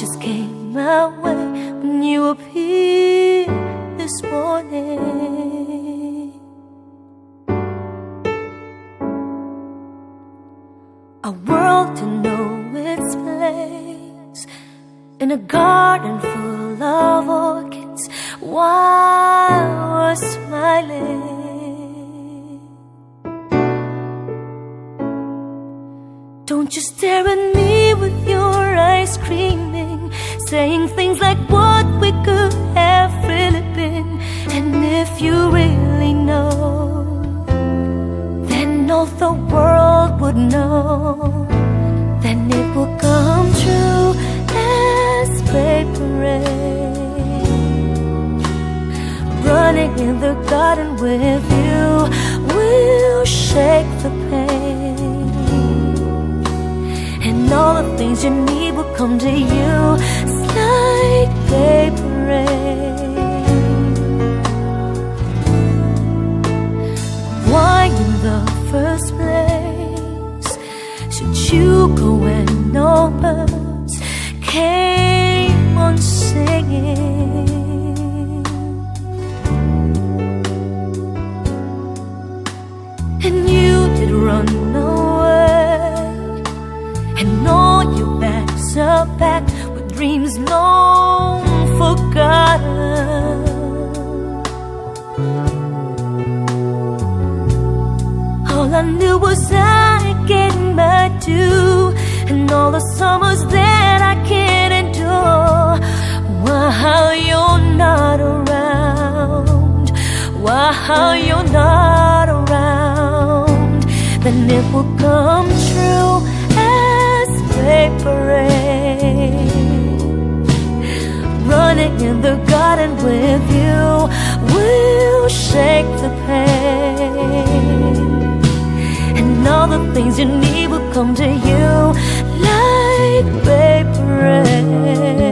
just came my way when you appeared this morning. A world to know its place in a garden full of orchids while we're smiling. Don't you stare at me with your eyes screaming, saying things like what we could have really been. And if you really know, then all the world would know. Then it will come true as paper rain. Running in the garden with you will shake the pain. And all the things you need will come to you. It's like paper rain. Why in the first place should you go when no birds came on singing? And you did run away, and all your bags are packed with dreams long forgotten. All I knew was I get my due, and all the summers that I can't endure. While you're not around, while you're not around, then it will come true as paper rain. Running in the garden with you will shake the pain. And all the things you need will come to you like paper rain.